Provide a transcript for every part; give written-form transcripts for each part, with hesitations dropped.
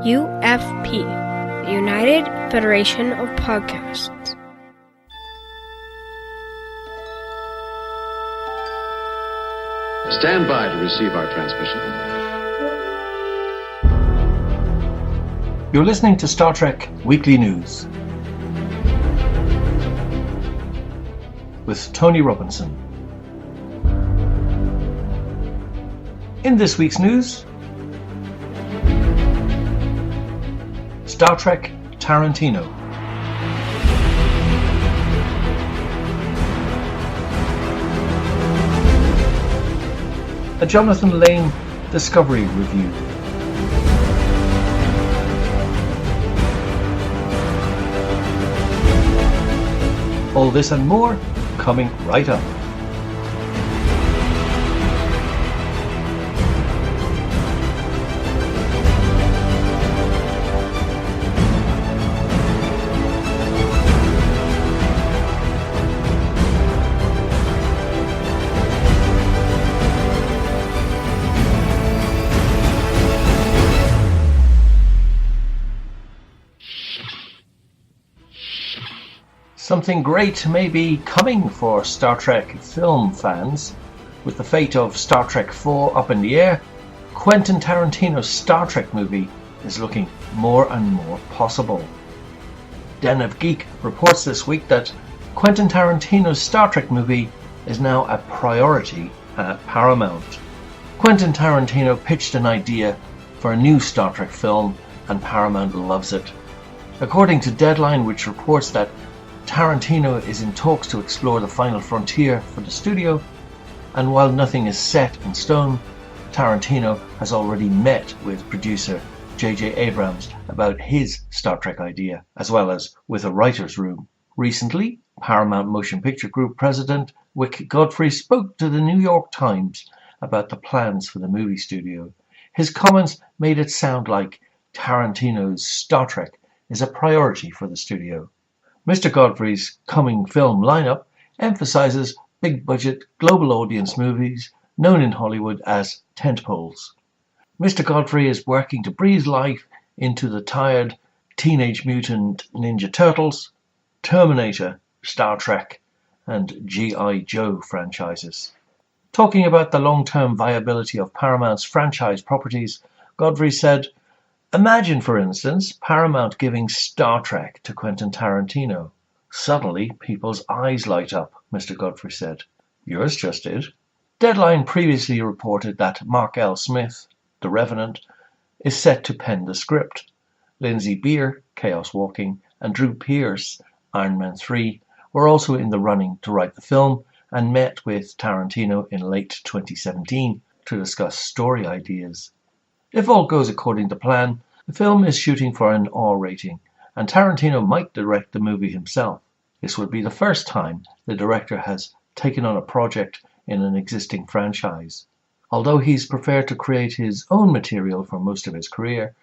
UFP, the United Federation of Podcasts. Stand by to receive our transmission. You're listening to Star Trek Weekly News with Tony Robinson. In this week's news, Star Trek Tarantino. A Jonathan Lane Discovery review. All this and more coming right up. Something great may be coming for Star Trek film fans. With the fate of Star Trek 4 up in the air, Quentin Tarantino's Star Trek movie is looking more and more possible. Den of Geek reports this week that Quentin Tarantino's Star Trek movie is now a priority at Paramount. Quentin Tarantino pitched an idea for a new Star Trek film and Paramount loves it. According to Deadline, which reports that Tarantino is in talks to explore the final frontier for the studio, and while nothing is set in stone, Tarantino has already met with producer J.J. Abrams about his Star Trek idea, as well as with a writer's room. Recently, Paramount Motion Picture Group president Wick Godfrey spoke to the New York Times about the plans for the movie studio. His comments made it sound like Tarantino's Star Trek is a priority for the studio. Mr. Godfrey's coming film lineup emphasizes big-budget, global audience movies known in Hollywood as tentpoles. Mr. Godfrey is working to breathe life into the tired Teenage Mutant Ninja Turtles, Terminator, Star Trek, and G.I. Joe franchises. Talking about the long-term viability of Paramount's franchise properties, Godfrey said, "Imagine, for instance, Paramount giving Star Trek to Quentin Tarantino. Suddenly, people's eyes light up," Mr. Godfrey said. Yours just did. Deadline previously reported that Mark L. Smith, The Revenant, is set to pen the script. Lindsay Beer, Chaos Walking, and Drew Pearce, Iron Man 3, were also in the running to write the film and met with Tarantino in late 2017 to discuss story ideas. If all goes according to plan, the film is shooting for an R rating, and Tarantino might direct the movie himself. This would be the first time the director has taken on a project in an existing franchise. Although he's preferred to create his own material for most of his career,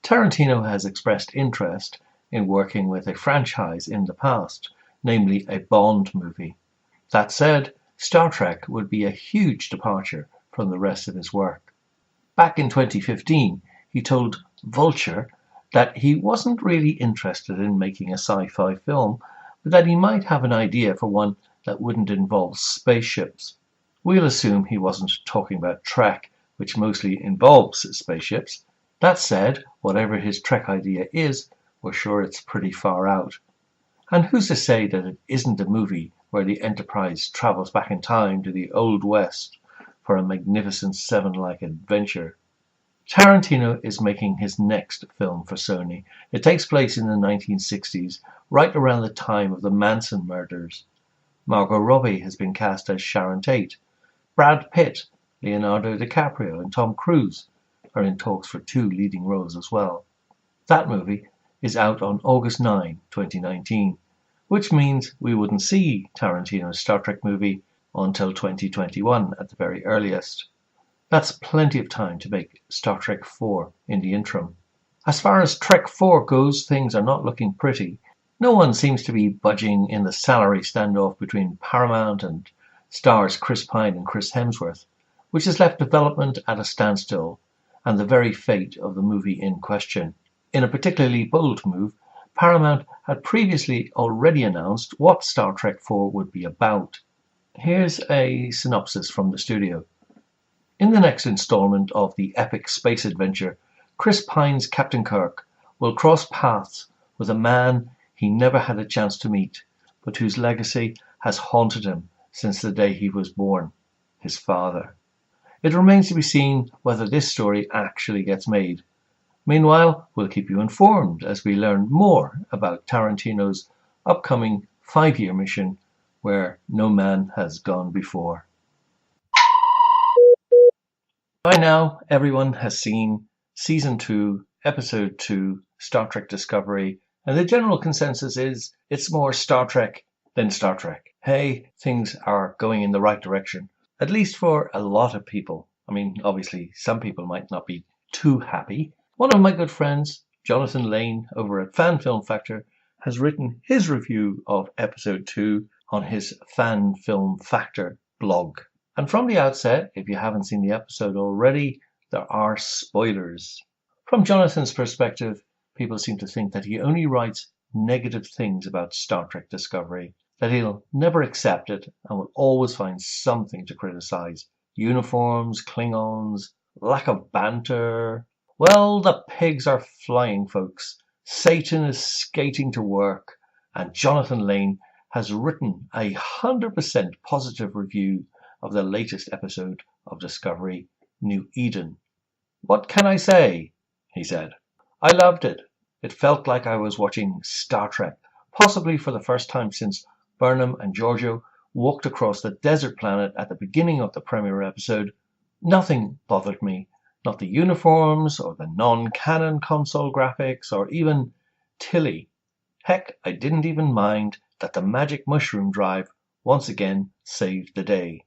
Tarantino has expressed interest in working with a franchise in the past, namely a Bond movie. That said, Star Trek would be a huge departure from the rest of his work. Back in 2015, he told Vulture that he wasn't really interested in making a sci-fi film, but that he might have an idea for one that wouldn't involve spaceships. We'll assume he wasn't talking about Trek, which mostly involves spaceships. That said, whatever his Trek idea is, we're sure it's pretty far out. And who's to say that it isn't a movie where the Enterprise travels back in time to the Old West for a Magnificent Seven-like adventure? Tarantino is making his next film for Sony. It takes place in the 1960s, right around the time of the Manson murders. Margot Robbie has been cast as Sharon Tate. Brad Pitt, Leonardo DiCaprio, and Tom Cruise are in talks for 2 leading roles as well. That movie is out on August 9, 2019, which means we wouldn't see Tarantino's Star Trek movie until 2021 at the very earliest. That's plenty of time to make Star Trek 4 in the interim. As far as Trek 4 goes, things are not looking pretty. No one seems to be budging in the salary standoff between Paramount and stars Chris Pine and Chris Hemsworth, which has left development at a standstill and the very fate of the movie in question. In a particularly bold move, Paramount had previously already announced what Star Trek IV would be about. Here's a synopsis from the studio. In the next installment of the epic space adventure, Chris Pine's Captain Kirk will cross paths with a man he never had a chance to meet, but whose legacy has haunted him since the day he was born, his father. It remains to be seen whether this story actually gets made. Meanwhile, we'll keep you informed as we learn more about Tarantino's upcoming 5-year mission where no man has gone before. By now, everyone has seen Season 2, Episode 2, Star Trek Discovery, and the general consensus is it's more Star Trek than Star Trek. Hey, things are going in the right direction, at least for a lot of people. I mean, obviously, some people might not be too happy. One of my good friends, Jonathan Lane, over at Fan Film Factor, has written his review of Episode 2 on his Fan Film Factor blog. And from the outset, if you haven't seen the episode already, there are spoilers. From Jonathan's perspective, people seem to think that he only writes negative things about Star Trek Discovery, that he'll never accept it and will always find something to criticize. Uniforms, Klingons, lack of banter. Well, the pigs are flying, folks. Satan is skating to work, and Jonathan Lane has written a 100% positive review of the latest episode of Discovery, New Eden. What can I say? He said. I loved it. It felt like I was watching Star Trek, possibly for the first time since Burnham and Giorgio walked across the desert planet at the beginning of the premiere episode. Nothing bothered me. Not the uniforms, or the non-canon console graphics, or even Tilly. Heck, I didn't even mind that the magic mushroom drive once again saved the day.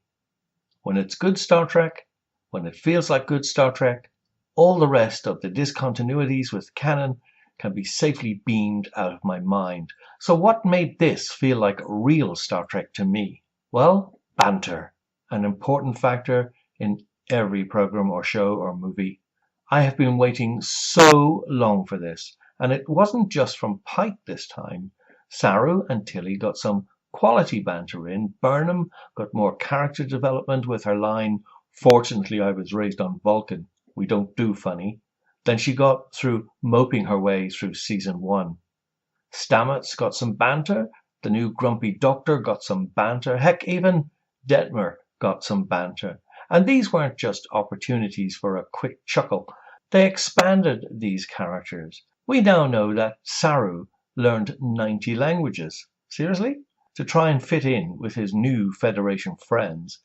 When it's good Star Trek, when it feels like good Star Trek, all the rest of the discontinuities with canon can be safely beamed out of my mind. So what made this feel like real Star Trek to me? Well, banter, an important factor in every program or show or movie. I have been waiting so long for this, and it wasn't just from Pike this time. Saru and Tilly got some quality banter in. Burnham got more character development with her line, "Fortunately I was raised on Vulcan. We don't do funny," than she got through moping her way through Season 1. Stamets got some banter. The new grumpy doctor got some banter. Heck, even Detmer got some banter. And these weren't just opportunities for a quick chuckle. They expanded these characters. We now know that Saru learned 90 languages. Seriously? To try and fit in with his new Federation friends.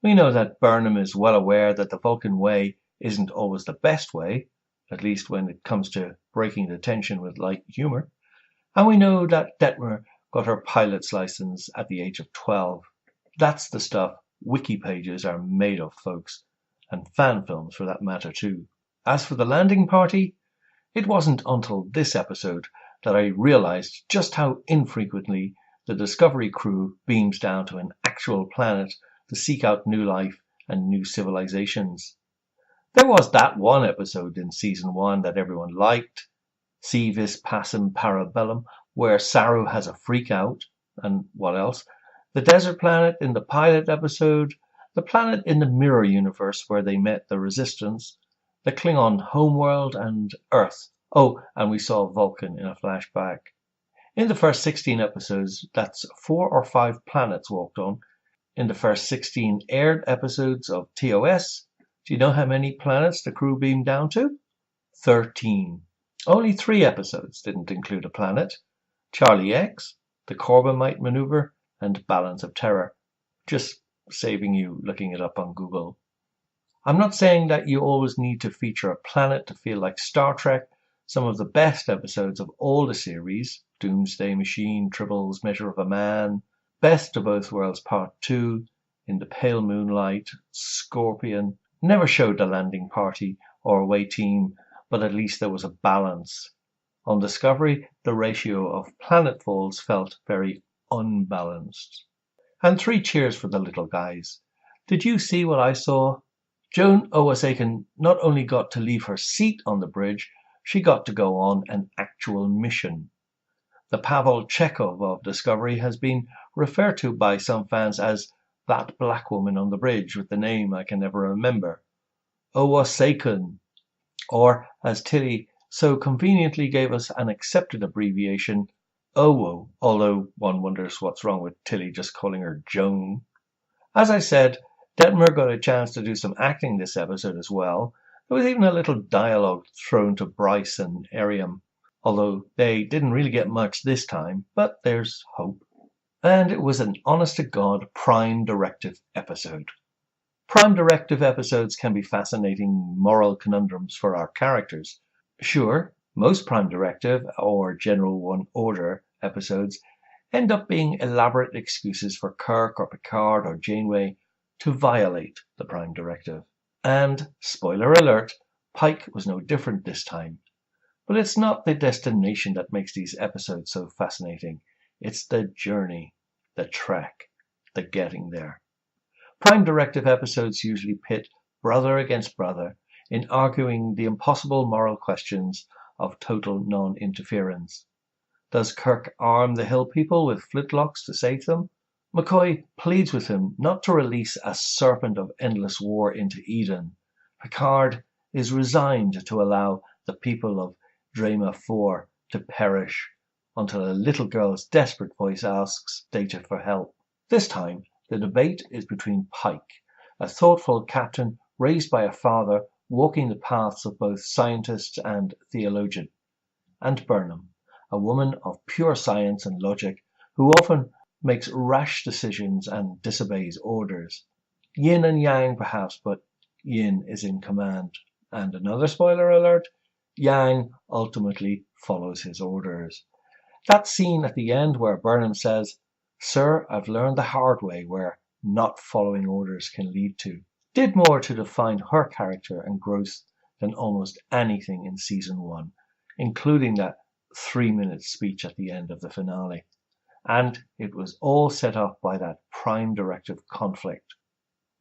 We know that Burnham is well aware that the Vulcan way isn't always the best way, at least when it comes to breaking the tension with light humor. And we know that Detmer got her pilot's license at the age of 12. That's the stuff wiki pages are made of, folks, and fan films for that matter too. As for the landing party, it wasn't until this episode that I realized just how infrequently the Discovery crew beams down to an actual planet to seek out new life and new civilizations. There was that one episode in Season 1 that everyone liked, Si Vis Pacem Parabellum, where Saru has a freak out, and what else? The desert planet in the pilot episode, the planet in the mirror universe where they met the Resistance, the Klingon homeworld, and Earth. Oh, and we saw Vulcan in a flashback. In the first 16 episodes, that's 4 or 5 planets walked on. In the first 16 aired episodes of TOS, do you know how many planets the crew beamed down to? 13. Only 3 episodes didn't include a planet. Charlie X, the Corbomite Maneuver, and Balance of Terror. Just saving you looking it up on Google. I'm not saying that you always need to feature a planet to feel like Star Trek. Some of the best episodes of all the series, Doomsday Machine, Tribbles, Measure of a Man, Best of Both Worlds Part 2, In the Pale Moonlight, Scorpion, never showed the landing party or away team, but at least there was a balance. On Discovery, the ratio of planetfalls felt very unbalanced. And 3 cheers for the little guys. Did you see what I saw? Joan Owasaken not only got to leave her seat on the bridge, she got to go on an actual mission. The Pavel Chekhov of Discovery has been referred to by some fans as that black woman on the bridge with the name I can never remember, Owasakun, or as Tilly so conveniently gave us an accepted abbreviation, OWO, although one wonders what's wrong with Tilly just calling her Joan. As I said, Detmer got a chance to do some acting this episode as well. There was even a little dialogue thrown to Bryce and Ariam, although they didn't really get much this time, but there's hope. And it was an honest-to-God Prime Directive episode. Prime Directive episodes can be fascinating moral conundrums for our characters. Sure, most Prime Directive or General One Order episodes end up being elaborate excuses for Kirk or Picard or Janeway to violate the Prime Directive. And, spoiler alert, Pike was no different this time. But it's not the destination that makes these episodes so fascinating. It's the journey, the trek, the getting there. Prime Directive episodes usually pit brother against brother in arguing the impossible moral questions of total non-interference. Does Kirk arm the Hill people with flintlocks to save them? McCoy pleads with him not to release a serpent of endless war into Eden. Picard is resigned to allow the people of Drama 4 to perish until a little girl's desperate voice asks Data for help. This time, the debate is between Pike, a thoughtful captain raised by a father walking the paths of both scientist and theologian, and Burnham, a woman of pure science and logic who often makes rash decisions and disobeys orders. Yin and yang perhaps, but Yin is in command. And another spoiler alert, Yang ultimately follows his orders. That scene at the end where Burnham says, "Sir, I've learned the hard way where not following orders can lead to," did more to define her character and growth than almost anything in season 1, including that 3-minute speech at the end of the finale. And it was all set up by that Prime Directive conflict.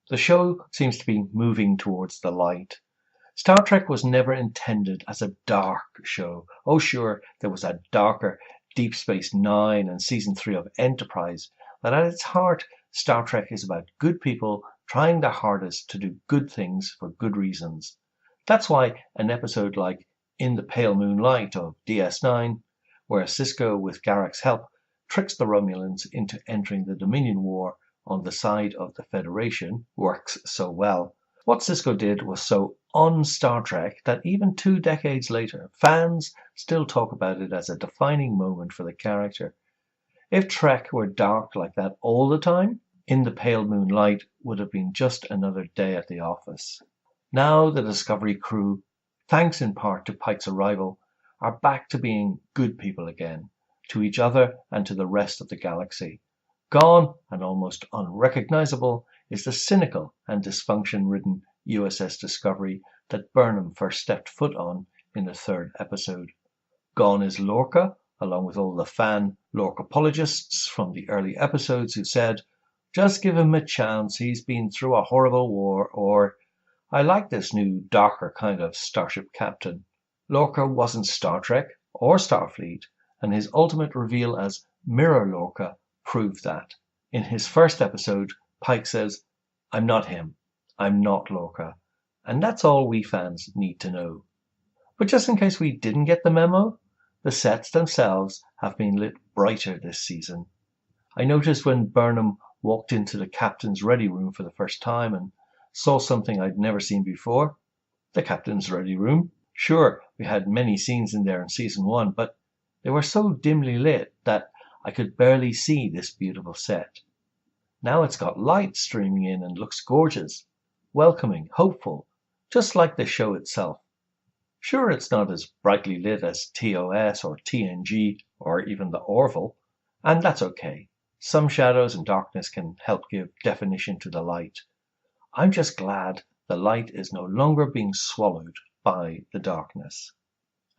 The show seems to be moving towards the light. Star Trek was never intended as a dark show. Oh sure, there was a darker Deep Space Nine and Season 3 of Enterprise, but at its heart, Star Trek is about good people trying their hardest to do good things for good reasons. That's why an episode like In the Pale Moonlight of DS9, where Sisko, with Garak's help, tricks the Romulans into entering the Dominion War on the side of the Federation, works so well. What Sisko did was so on-Star Trek that even 2 decades later, fans still talk about it as a defining moment for the character. If Trek were dark like that all the time, In the Pale Moonlight would have been just another day at the office. Now the Discovery crew, thanks in part to Pike's arrival, are back to being good people again, to each other and to the rest of the galaxy. Gone, and almost unrecognizable, is the cynical and dysfunction-ridden USS Discovery that Burnham first stepped foot on in the 3rd episode. Gone is Lorca, along with all the fan Lorcapologists from the early episodes who said, "Just give him a chance, he's been through a horrible war," or "I like this new, darker kind of starship captain." Lorca wasn't Star Trek or Starfleet, and his ultimate reveal as Mirror Lorca proved that. In his first episode, Pike says, "I'm not him. I'm not Lorca." And that's all we fans need to know. But just in case we didn't get the memo, the sets themselves have been lit brighter this season. I noticed when Burnham walked into the captain's ready room for the first time and saw something I'd never seen before. The captain's ready room. Sure, we had many scenes in there in season 1, but they were so dimly lit that I could barely see this beautiful set. Now it's got light streaming in and looks gorgeous, welcoming, hopeful, just like the show itself. Sure, it's not as brightly lit as TOS or TNG or even the Orville, and that's okay. Some shadows and darkness can help give definition to the light. I'm just glad the light is no longer being swallowed by the darkness.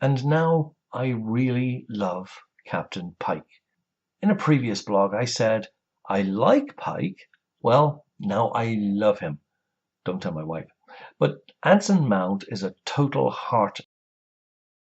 And now I really love Captain Pike. In a previous blog I said, I like Pike. Well, now I love him. Don't tell my wife. But Anson Mount is a total heart